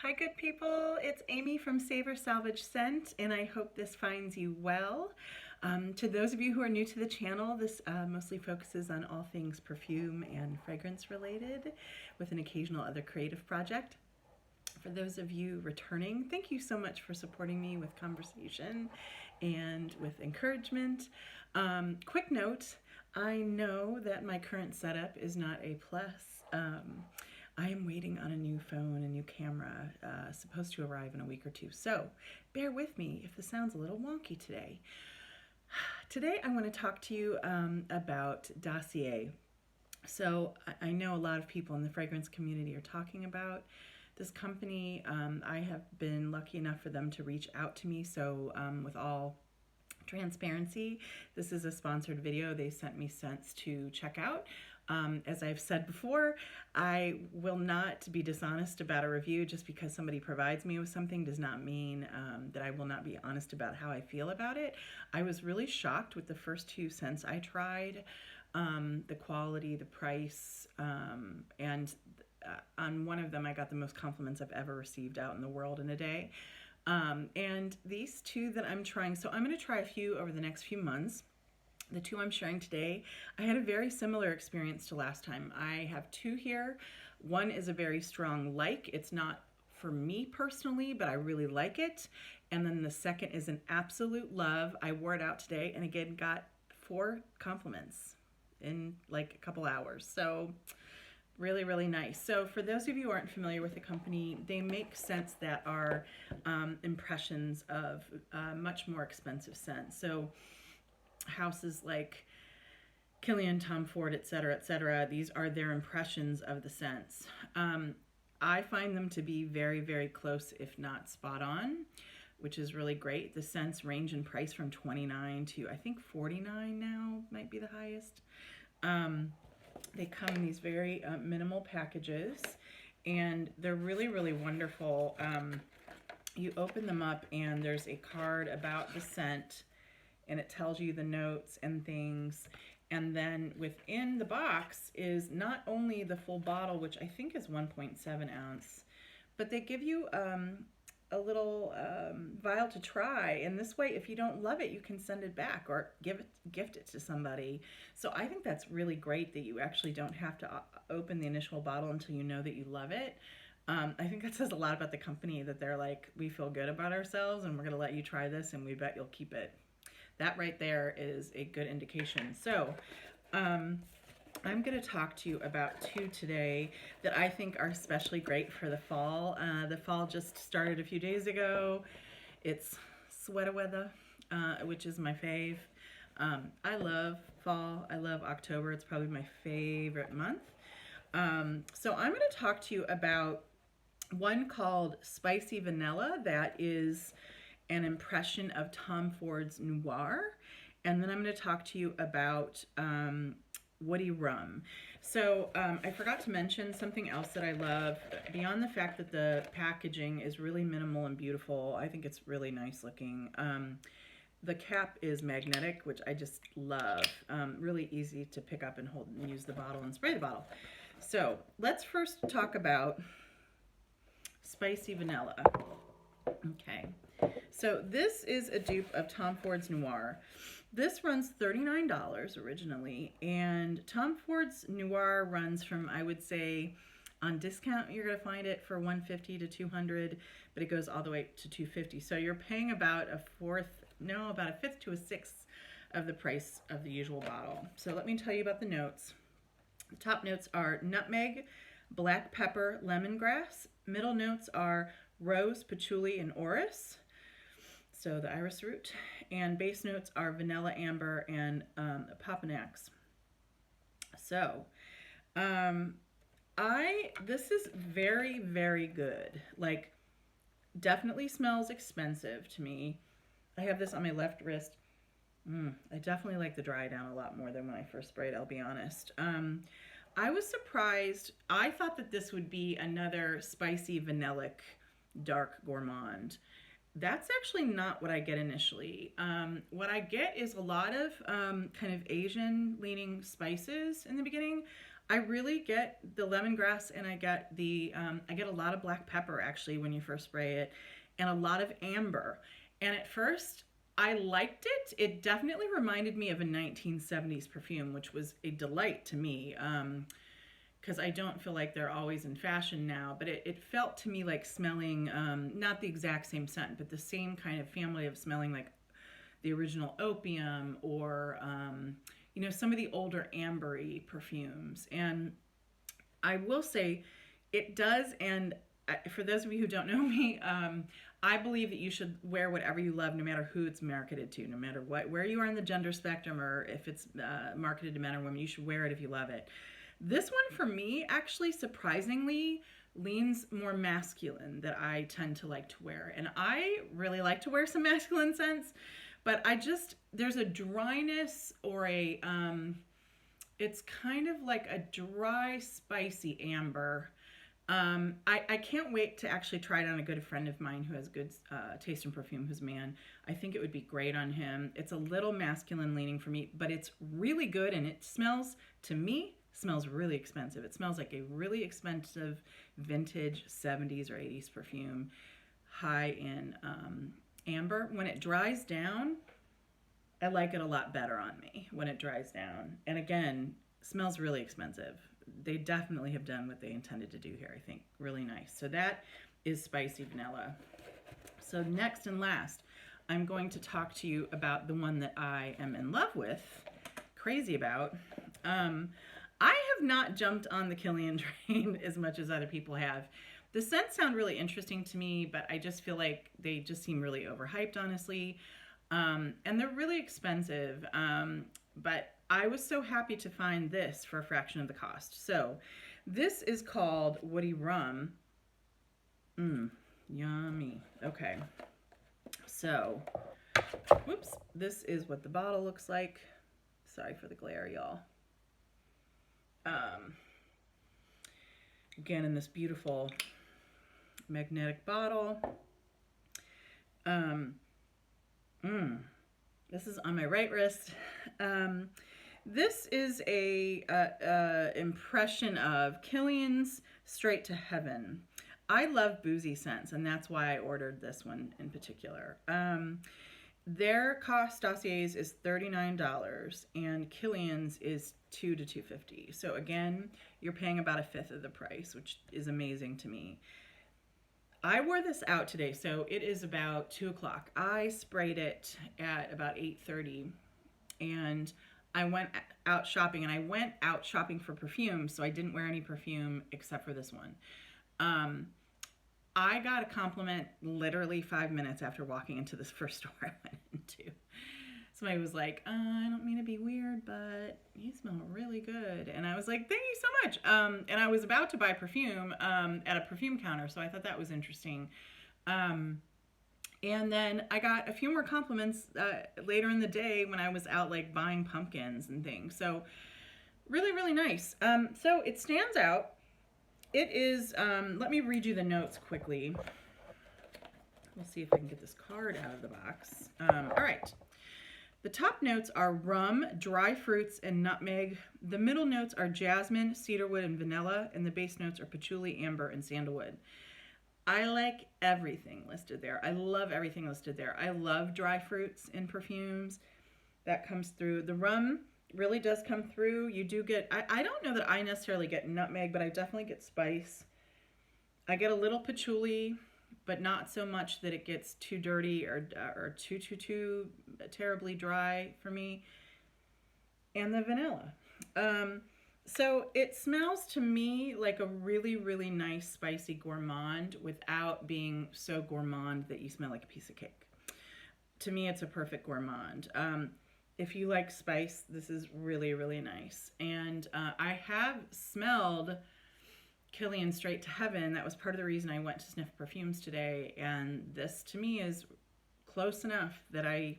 Hi good people, it's Amy from Savor Salvage Scent and I hope this finds you well. To those of you who are new to the channel, this mostly focuses on all things perfume and fragrance related with an occasional other creative project. For those of you returning, thank you so much for supporting me with conversation and with encouragement. Quick note, I know that my current setup is not a plus. I am waiting on a new phone, a new camera, supposed to arrive in a week or two. So bear with me if the sound's a little wonky today. Today I want to talk to you about Dossier. So I know a lot of people in the fragrance community are talking about this company. I have been lucky enough for them to reach out to me. So with all transparency, this is a sponsored video. They sent me scents to check out. As I've said before, I will not be dishonest about a review. Just because somebody provides me with something does not mean that I will not be honest about how I feel about it. I was really shocked with the first two scents I tried, the quality, the price, and on one of them I got the most compliments I've ever received out in the world in a day. And these two that I'm trying, so I'm going to try a few over the next few months. The two I'm sharing today, I had a very similar experience to last time. I have two here. One is a very strong like. It's not for me personally, but I really like it. And then the second is an absolute love. I wore it out today and again got 4 compliments in like a couple hours. So really, really nice. So for those of you who aren't familiar with the company, they make scents that are impressions of much more expensive scents. So houses like Killian, Tom Ford, etc., these are their impressions of the scents. I find them to be very, very close, if not spot on, which is really great. The scents range in price from $29 to I think $49 now, might be the highest. They come in these very minimal packages, and they're really, really wonderful. You open them up, and there's a card about the scent, and it tells you the notes and things. And then within the box is not only the full bottle, which I think is 1.7 ounce, but they give you a little vial to try. And this way, if you don't love it, you can send it back or gift it to somebody. So I think that's really great that you actually don't have to open the initial bottle until you know that you love it. I think that says a lot about the company, that they're like, we feel good about ourselves and we're going to let you try this and we bet you'll keep it. That right there is a good indication. So I'm going to talk to you about two today that I think are especially great for the fall. The fall just started a few days ago. It's sweater weather, which is my fave. I love fall. I love October. It's probably my favorite month. So I'm going to talk to you about one called Spicy Vanilla that is an impression of Tom Ford's Noir. And then I'm going to talk to you about Woody Rum. So I forgot to mention something else that I love. Beyond the fact that the packaging is really minimal and beautiful, I think it's really nice looking. The cap is magnetic, which I just love. Really easy to pick up and hold and use the bottle and spray the bottle. So let's first talk about Spicy Vanilla. Okay. So this is a dupe of Tom Ford's Noir. This runs $39 originally, and Tom Ford's Noir runs from, I would say, on discount you're going to find it for $150 to $200, but it goes all the way to $250. So you're paying about a fifth to a sixth of the price of the usual bottle. So let me tell you about the notes. The top notes are nutmeg, black pepper, lemongrass. Middle notes are rose, patchouli, and orris. So the iris root. And base notes are vanilla, amber, and Papanax. So this is very, very good. Like, definitely smells expensive to me. I have this on my left wrist. I definitely like the dry down a lot more than when I first sprayed, I'll be honest. I was surprised. I thought that this would be another spicy vanillic dark gourmand. That's actually not what I get initially. What I get is a lot of kind of Asian leaning spices in the beginning. I really get the lemongrass, and I get I get a lot of black pepper actually when you first spray it, and a lot of amber. And at first, I liked it. It definitely reminded me of a 1970s perfume, which was a delight to me. Because I don't feel like they're always in fashion now, but it felt to me like smelling, not the exact same scent, but the same kind of family of smelling like the original opium, or, some of the older ambery perfumes. And I will say it does, and for those of you who don't know me, I believe that you should wear whatever you love, no matter who it's marketed to, no matter where you are in the gender spectrum, or if it's marketed to men or women. You should wear it if you love it. This one for me actually surprisingly leans more masculine that I tend to like to wear. And I really like to wear some masculine scents, but there's a dryness, or it's kind of like a dry, spicy amber. I can't wait to actually try it on a good friend of mine who has good taste in perfume, who's a man. I think it would be great on him. It's a little masculine leaning for me, but it's really good, and it smells, to me, smells really expensive. It smells like a really expensive vintage 70s or 80s perfume, high in amber. When it dries down, I like it a lot better on me when it dries down. And again, smells really expensive. They definitely have done what they intended to do here, I think. Really nice. So that is Spicy Vanilla. So next and last, I'm going to talk to you about the one that I am in love with, crazy about. I have not jumped on the Killian train as much as other people have. The scents sound really interesting to me, but I just feel like they just seem really overhyped, honestly. And they're really expensive. But I was so happy to find this for a fraction of the cost. So this is called Woody Rum. Yummy. Okay. So, whoops. This is what the bottle looks like. Sorry for the glare, y'all. Again, in this beautiful magnetic bottle. This is on my right wrist. This is a impression of Killian's Straight to Heaven. I love boozy scents, and that's why I ordered this one in particular. Their cost, Dossier's, is $39, and Killian's is $2 to $2.50. So again, you're paying about a fifth of the price, which is amazing to me. I wore this out today, so it is about 2 o'clock. I sprayed it at about 8:30, and I went out shopping, and I went out shopping for perfume, so I didn't wear any perfume except for this one. I got a compliment literally 5 minutes after walking into this first store I went into. Somebody was like, I don't mean to be weird, but you smell really good. And I was like, thank you so much. And I was about to buy perfume at a perfume counter, so I thought that was interesting. And then I got a few more compliments later in the day when I was out like buying pumpkins and things. So really, really nice. So it stands out. It is, let me read you the notes quickly. We'll see if I can get this card out of the box. All right. The top notes are rum, dry fruits, and nutmeg. The middle notes are jasmine, cedarwood, and vanilla. And the base notes are patchouli, amber, and sandalwood. I like everything listed there. I love everything listed there. I love dry fruits in perfumes. That comes through. The rum really does come through. You do get, I don't know that I necessarily get nutmeg, but I definitely get spice. I get a little patchouli, but not so much that it gets too dirty or too terribly dry for me. And the vanilla. So it smells to me like a really, really nice spicy gourmand without being so gourmand that you smell like a piece of cake. To me, it's a perfect gourmand. If you like spice, this is really, really nice. And I have smelled Killian Straight to Heaven. That was part of the reason I went to sniff perfumes today. And this, to me, is close enough that I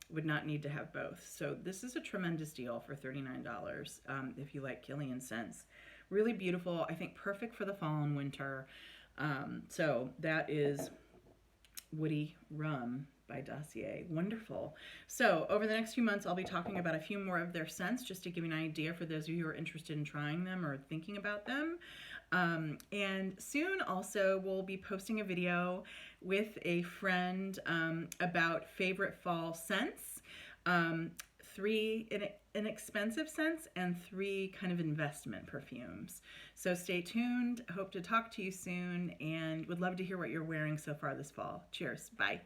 would not need to have both. So this is a tremendous deal for $39 if you like Killian scents. Really beautiful. I think perfect for the fall and winter. So that is Woody Rum by Dossier. Wonderful. So over the next few months, I'll be talking about a few more of their scents, just to give you an idea for those of you who are interested in trying them or thinking about them. And soon also we'll be posting a video with a friend about favorite fall scents, 3 inexpensive scents, and 3 kind of investment perfumes. So stay tuned. Hope to talk to you soon, and would love to hear what you're wearing so far this fall. Cheers. Bye.